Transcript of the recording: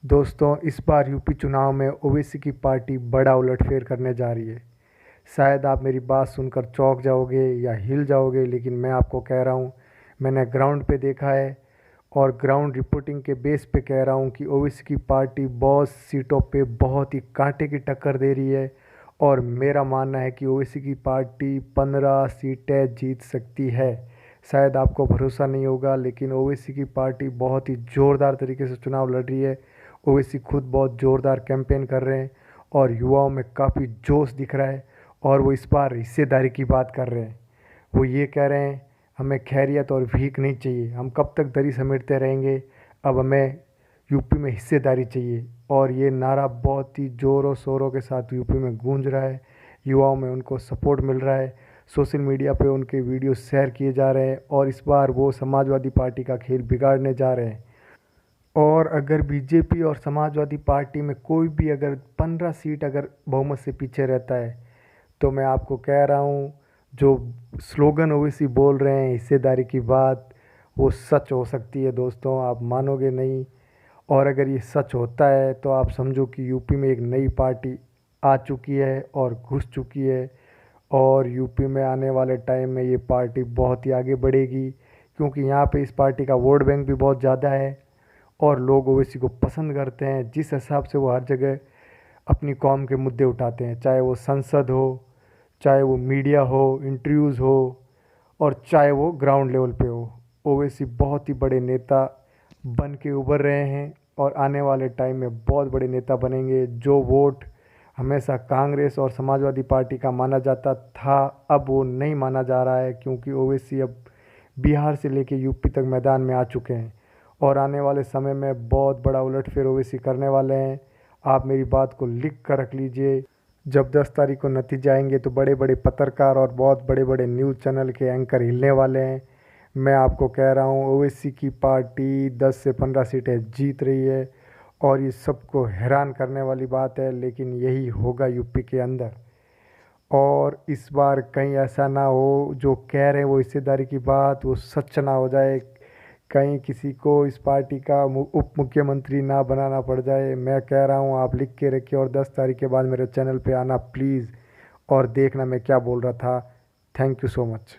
दोस्तों, इस बार यूपी चुनाव में ओवैसी की पार्टी बड़ा उलटफेर करने जा रही है। शायद आप मेरी बात सुनकर चौंक जाओगे या हिल जाओगे, लेकिन मैं आपको कह रहा हूँ, मैंने ग्राउंड पे देखा है और ग्राउंड रिपोर्टिंग के बेस पे कह रहा हूँ कि ओवैसी की पार्टी बहुत सीटों पे बहुत ही कांटे की टक्कर दे रही है। और मेरा मानना है कि ओवैसी की पार्टी 15 सीटें जीत सकती है। शायद आपको भरोसा नहीं होगा, लेकिन ओवैसी की पार्टी बहुत ही ज़ोरदार तरीके से चुनाव लड़ रही है। ओवैसी खुद बहुत ज़ोरदार कैंपेन कर रहे हैं और युवाओं में काफ़ी जोश दिख रहा है। और वो इस बार हिस्सेदारी की बात कर रहे हैं। वो ये कह रहे हैं, हमें खैरियत और भीख नहीं चाहिए, हम कब तक दरी समेटते रहेंगे, अब हमें यूपी में हिस्सेदारी चाहिए। और ये नारा बहुत ही ज़ोरों शोरों के साथ यूपी में गूंज रहा है। युवाओं में उनको सपोर्ट मिल रहा है। सोशल मीडिया पे उनके वीडियो शेयर किए जा रहे हैं और इस बार वो समाजवादी पार्टी का खेल बिगाड़ने जा रहे हैं। और अगर बीजेपी और समाजवादी पार्टी में कोई भी अगर 15 सीट अगर बहुमत से पीछे रहता है, तो मैं आपको कह रहा हूँ, जो स्लोगन ओवैसी बोल रहे हैं हिस्सेदारी की बात, वो सच हो सकती है। दोस्तों, आप मानोगे नहीं। और अगर ये सच होता है तो आप समझो कि यूपी में एक नई पार्टी आ चुकी है और घुस चुकी है। और यूपी में आने वाले टाइम में ये पार्टी बहुत ही आगे बढ़ेगी, क्योंकि यहाँ पे इस पार्टी का वोट बैंक भी बहुत ज़्यादा है और लोग ओवैसी को पसंद करते हैं। जिस हिसाब से वो हर जगह अपनी कौम के मुद्दे उठाते हैं, चाहे वो संसद हो, चाहे वो मीडिया हो, इंटरव्यूज़ हो, और चाहे वो ग्राउंड लेवल पे हो, ओवैसी बहुत ही बड़े नेता बन के उभर रहे हैं और आने वाले टाइम में बहुत बड़े नेता बनेंगे। जो वोट हमेशा कांग्रेस और समाजवादी पार्टी का माना जाता था, अब वो नहीं माना जा रहा है, क्योंकि ओवैसी अब बिहार से लेके यूपी तक मैदान में आ चुके हैं और आने वाले समय में बहुत बड़ा उलटफेर ओवैसी करने वाले हैं। आप मेरी बात को लिख कर रख लीजिए। जब 10 तारीख को नतीजे आएंगे तो बड़े बड़े पत्रकार और बहुत बड़े बड़े न्यूज़ चैनल के एंकर हिलने वाले हैं। मैं आपको कह रहा हूँ, ओवैसी की पार्टी 10 से 15 सीटें जीत रही है और ये सबको हैरान करने वाली बात है, लेकिन यही होगा यूपी के अंदर। और इस बार कहीं ऐसा ना हो जो कह रहे हैं वो हिस्सेदारी की बात वो सच ना हो जाए, कहीं किसी को इस पार्टी का उप मुख्यमंत्री ना बनाना पड़ जाए। मैं कह रहा हूँ, आप लिख के रखिए और 10 तारीख के बाद मेरे चैनल पे आना प्लीज़ और देखना मैं क्या बोल रहा था। Thank you so much.